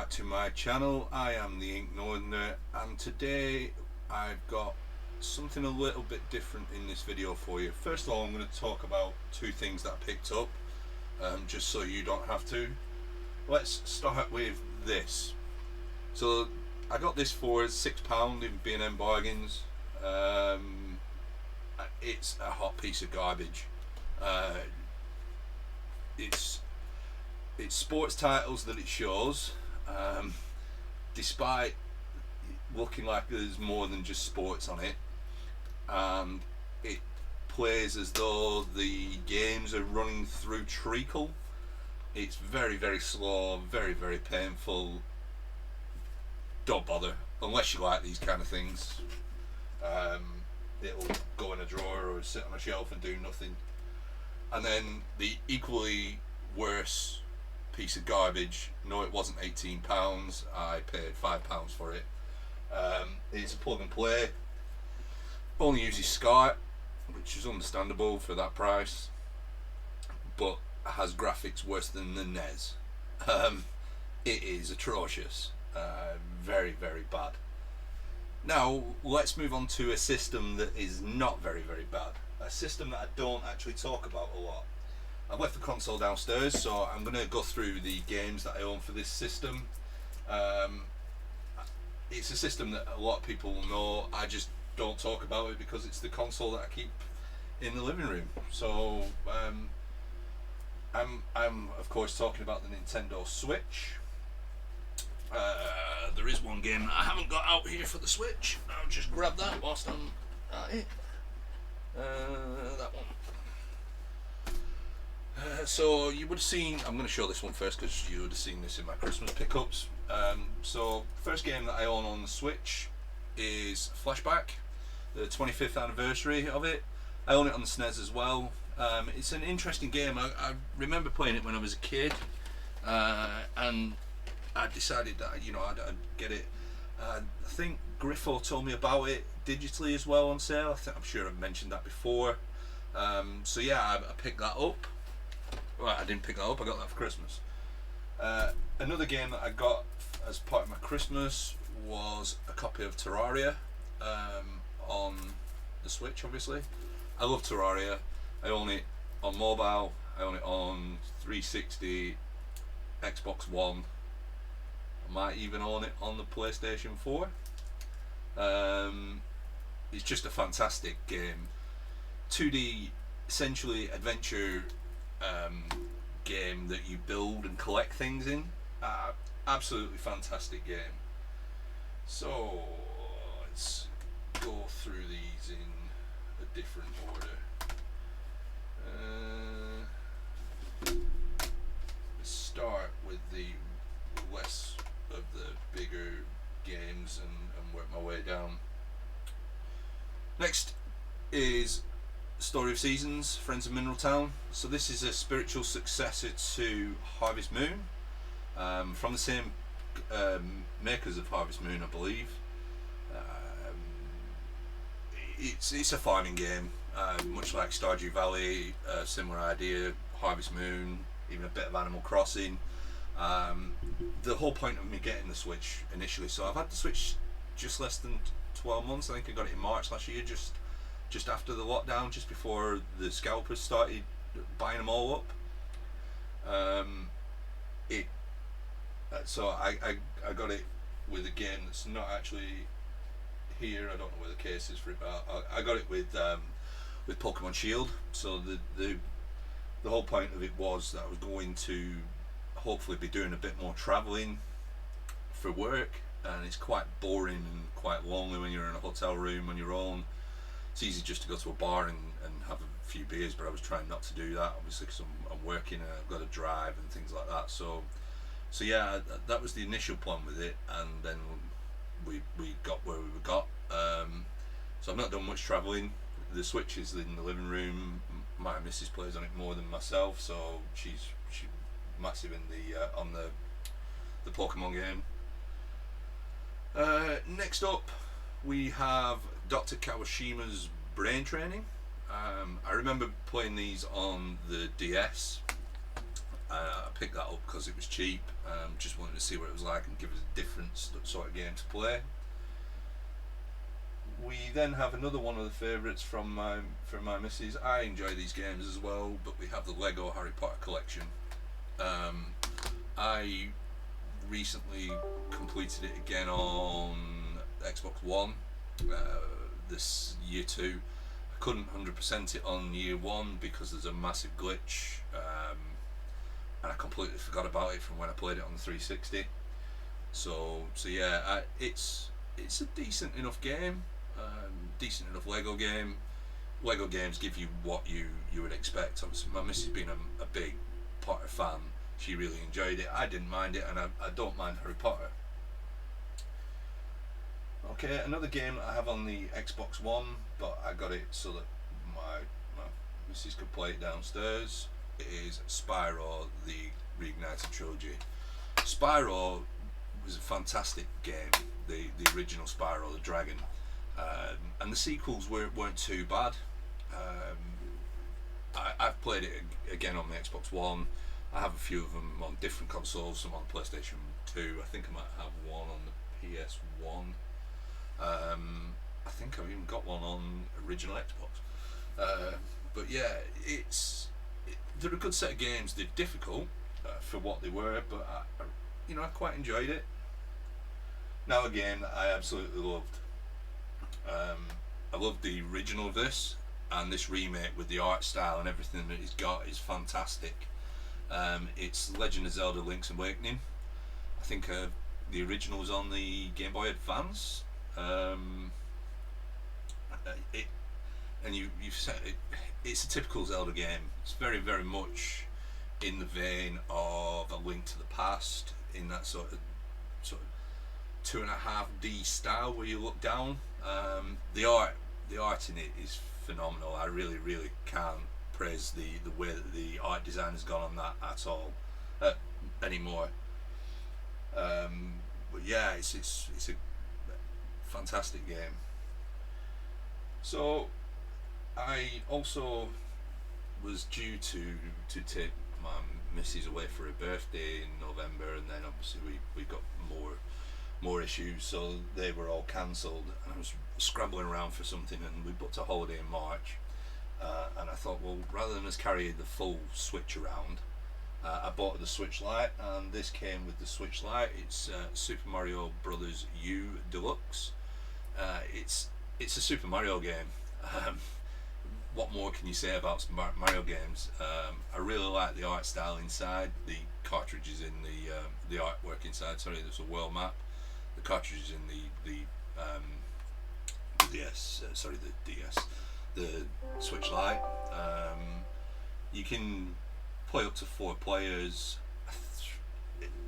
back to my channel. I am the Ink Northerner, and today I've got something a little bit different in this video for you. First of all, I'm going to talk about two things that I picked up, just so you don't have to. Let's start with this. So I got this for £6 in B&M Bargains. It's a hot piece of garbage. It's sports titles that it shows, despite looking like there's more than just sports on it, and it plays as though the games are running through treacle. It's very, very slow, very, very painful. Don't bother unless you like these kind of things. It'll go in a drawer or sit on a shelf and do nothing. And then the equally worse piece of garbage, no, it wasn't £18, I paid £5 for it. It's a plug and play, only uses SCART, which is understandable for that price, but has graphics worse than the NES. It is atrocious, very, very bad. Now let's move on to a system that is not very, very bad, a system that I don't actually talk about a lot. I've left the console downstairs, so I'm going to go through the games that I own for this system. It's a system that a lot of people will know. I just don't talk about it because it's the console that I keep in the living room. So I'm of course talking about the Nintendo Switch. There is one game that I haven't got out here for the Switch. I'll just grab that whilst I'm at it. That one. So you would have seen, I'm going to show this one first because you would have seen this in my Christmas pickups. So first game that I own on the Switch is Flashback, the 25th anniversary of it. I own it on the SNES as well. It's an interesting game. I remember playing it when I was a kid, and I decided that I'd get it. I think Griffo told me about it digitally as well on sale. I'm sure I've mentioned that before. So yeah, I picked that up. Well, I didn't pick that up, I got that for Christmas. Another game that I got as part of my Christmas was a copy of Terraria on the Switch, obviously. I love Terraria. I own it on mobile, I own it on 360, Xbox One. I might even own it on the PlayStation 4. It's just a fantastic game. 2D, essentially adventure game that you build and collect things in. Absolutely fantastic game. So let's go through these in a different order. Let's start with the less of the bigger games and work my way down. Next is Story of Seasons, Friends of Mineral Town. So this is a spiritual successor to Harvest Moon, from the same makers of Harvest Moon, I believe. It's a farming game, much like Stardew Valley, similar idea, Harvest Moon, even a bit of Animal Crossing. The whole point of me getting the Switch initially, so I've had the Switch just less than 12 months. I think I got it in March last year, just after the lockdown, just before the scalpers started buying them all up. So I got it with a game that's not actually here. I don't know where the case is for it, but I got it with Pokemon Shield. So the whole point of it was that I was going to hopefully be doing a bit more travelling for work, and it's quite boring and quite lonely when you're in a hotel room on your own. It's easy just to go to a bar and have a few beers, but I was trying not to do that, obviously, because I'm working and I've got to drive and things like that. So yeah, that was the initial plan with it, and then we got where we got. So I've not done much travelling. The Switch is in the living room. My missus plays on it more than myself, so she's massive in on the Pokemon game. Next up, we have Dr. Kawashima's Brain Training. I remember playing these on the DS. I picked that up because it was cheap. Just wanted to see what it was like and give us a different sort of game to play. We then have another one of the favourites from my missus. I enjoy these games as well, but we have the Lego Harry Potter collection. I recently completed it again on Xbox One this year 2. I couldn't 100% it on year 1 because there's a massive glitch, and I completely forgot about it from when I played it on the 360. So yeah, it's a decent enough game, decent enough Lego game. Lego games give you what you would expect. Obviously, my missus being a big Potter fan, she really enjoyed it. I didn't mind it, and I don't mind Harry Potter. Okay, another game that I have on the Xbox One, but I got it so that my missus could play it downstairs. It is Spyro: The Reignited Trilogy. Spyro was a fantastic game. The original Spyro the Dragon, and the sequels weren't too bad. I've played it again on the Xbox One. I have a few of them on different consoles. Some on PlayStation 2. I think I might have one on the PS1. I think I've even got one on original Xbox. But yeah, they're a good set of games. They're difficult for what they were, but I quite enjoyed it. Now a game that I absolutely loved. I loved the original of this, and this remake with the art style and everything that it's got is fantastic. It's Legend of Zelda: Link's Awakening. I think the original was on the Game Boy Advance. You've said it. It's a typical Zelda game. It's very, very much in the vein of A Link to the Past, in that sort of 2.5D style where you look down. The art in it is phenomenal. I really, really can't praise the way that the art design has gone on that at all anymore. But yeah, it's a fantastic game. So I also was due to take my missus away for her birthday in November, and then obviously we got more issues, so they were all cancelled, and I was scrambling around for something, and we booked a holiday in March, and I thought, well, rather than us carry the full Switch around, I bought the Switch Lite, and this came with the Switch Lite. It's Super Mario Brothers U Deluxe. It's a Super Mario game. What more can you say about Mario games? I really like the art style inside, the cartridges in the artwork inside. Sorry, there's a world map. The cartridges in the DS. The Switch Lite. You can play up to 4 players.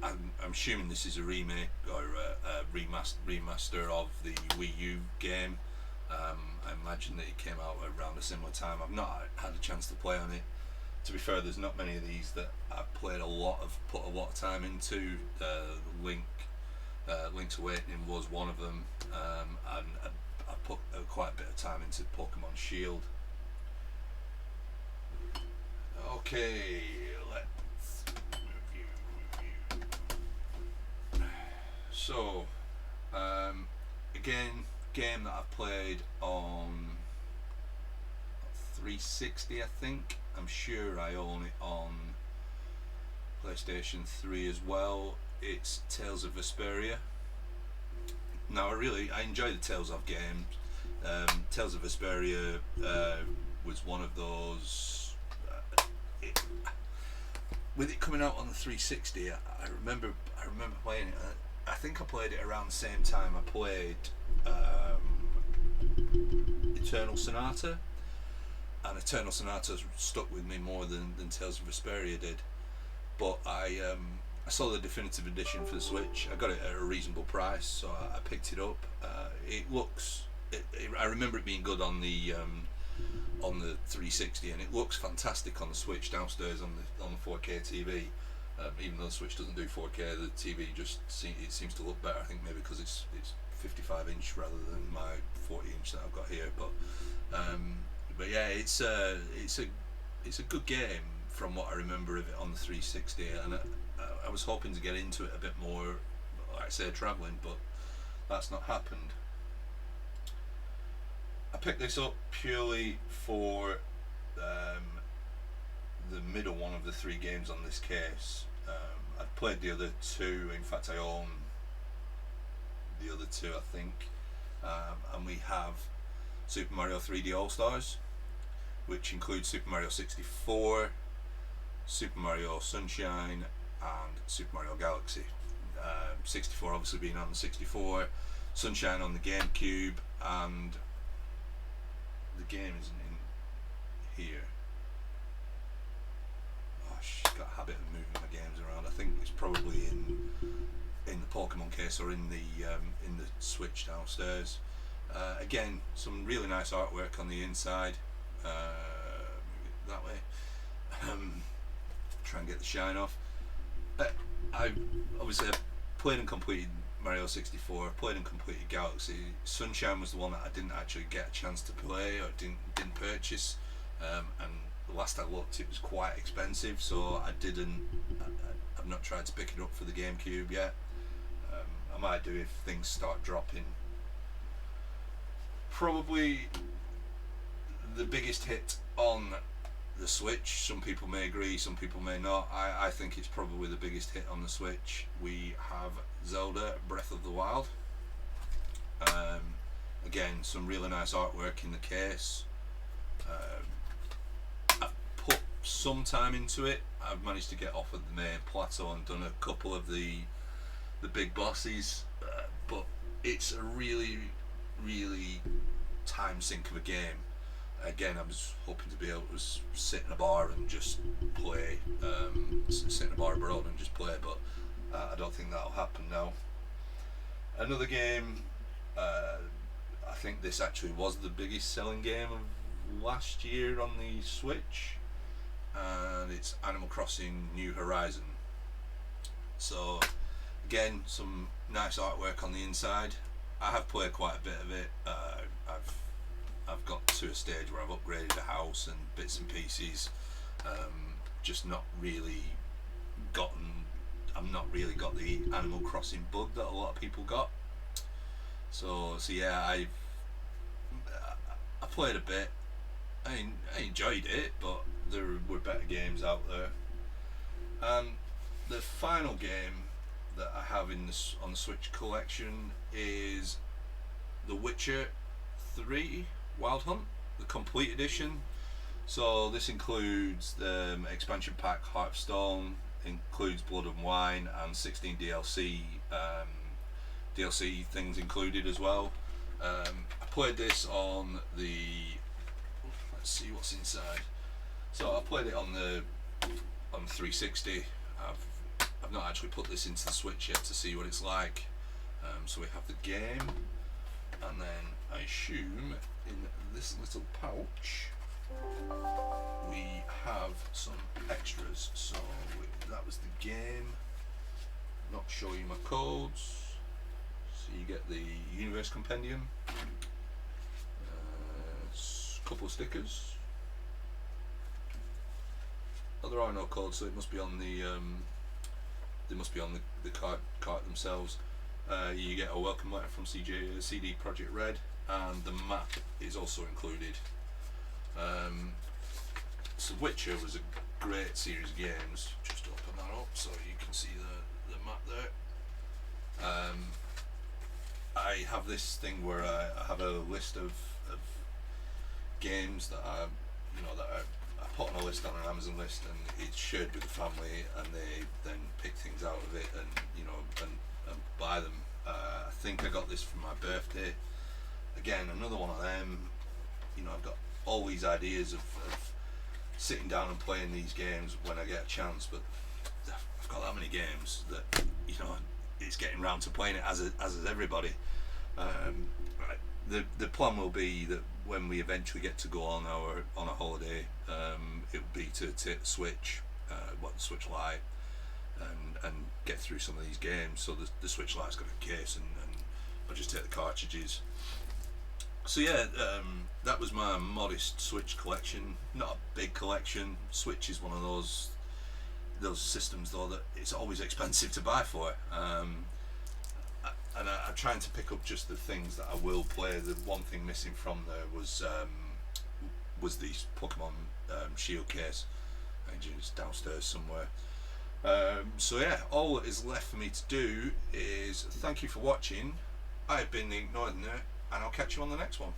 I'm assuming this is a remake or a remaster of the Wii U game. I imagine that it came out around a similar time. I've not had a chance to play on it. To be fair, there's not many of these that I've put a lot of time into. Link's Awakening was one of them, and I put quite a bit of time into Pokemon Shield. Okay, let's review. So, again, game that I've played on 360, I think. I'm sure I own it on PlayStation 3 as well. It's Tales of Vesperia. Now I enjoy the Tales of games. Tales of Vesperia was one of those. With it coming out on the 360, I remember playing it. I think I played it around the same time I played Eternal Sonata, and Eternal Sonata stuck with me more than Tales of Vesperia did. But I saw the definitive edition for the Switch. I got it at a reasonable price, so I picked it up. I remember it being good on the 360, and it looks fantastic on the Switch downstairs on the 4K TV. Even though the Switch doesn't do 4K, the TV it seems to look better. I think maybe because it's 55 inch rather than my 40 inch that I've got here. But yeah, it's a good game. from what I remember of it on the 360, and I was hoping to get into it a bit more, like I say, travelling, but that's not happened. I picked this up purely for the middle one of the 3 games on this case. I'd played the other 2, in fact I own the other 2 I think, and we have Super Mario 3D All-Stars, which includes Super Mario 64, Super Mario Sunshine and Super Mario Galaxy. 64 obviously being on the 64, Sunshine on the GameCube, and the game isn't in here. Oh, she's got a habit of moving my games around. I think it's probably in the Pokemon case or in the Switch downstairs. Again, some really nice artwork on the inside. That way. Try and get the shine off. I obviously played and completed Mario 64, played and completed Galaxy. Sunshine was the one that I didn't actually get a chance to play or didn't purchase, and the last I looked it was quite expensive, so I've not tried to pick it up for the GameCube yet. I might do if things start dropping. Probably the biggest hit on the Switch, some people may agree, some people may not. I think it's probably the biggest hit on the Switch. We have Zelda Breath of the Wild. Again, some really nice artwork in the case. I've put some time into it. I've managed to get off of the main plateau and done a couple of the big bosses, but it's a really time sink of a game. Again, I was hoping to be able to sit in a bar and just play, sit in a bar abroad and just play, but I don't think that'll happen now. Another game, I think this actually was the biggest selling game of last year on the Switch, and it's Animal Crossing New Horizon. So again, some nice artwork on the inside. I have played quite a bit of it. I've got to a stage where I've upgraded the house and bits and pieces. Just not really I'm not really got the Animal Crossing bug that a lot of people got. So yeah, I played a bit. I enjoyed it, but there were better games out there. The final game that I have on the Switch collection is The Witcher 3 Wild Hunt, the complete edition. So this includes the expansion pack Heart of Stone, includes Blood and Wine, and 16 DLC things included as well. I played this on the, let's see what's inside. So I played it on the 360. I've not actually put this into the Switch yet to see what it's like. So we have the game, and then I assume in this little pouch we have some extras. So that was the game. Not show you my codes. So you get the Universe Compendium, couple of stickers. Oh, there are no codes, so it must be on the they must be on the cart themselves. You get a welcome letter from CD Projekt Red, and the map is also included. So Witcher was a great series of games. Just open that up so you can see the map there. I have this thing where I have a list of games that I put on a list, on an Amazon list, and it's shared with the family, and they then pick things out of it and and buy them. I think I got this for my birthday. Again, another one of them. I've got all these ideas of sitting down and playing these games when I get a chance, but I've got that many games that it's getting round to playing it as is everybody. The plan will be that when we eventually get to go on a holiday, it will be to take the Switch, the Switch Lite, and get through some of these games. So the Switch Lite's got a case, and I'll just take the cartridges. So yeah, that was my modest Switch collection. Not a big collection. Switch is one of those systems though that it's always expensive to buy for. And I'm trying to pick up just the things that I will play. The one thing missing from there was the Pokemon Shield case, and it's downstairs somewhere. So yeah, all that is left for me to do is thank you for watching. I've been the Ignored Nerd, and I'll catch you on the next one.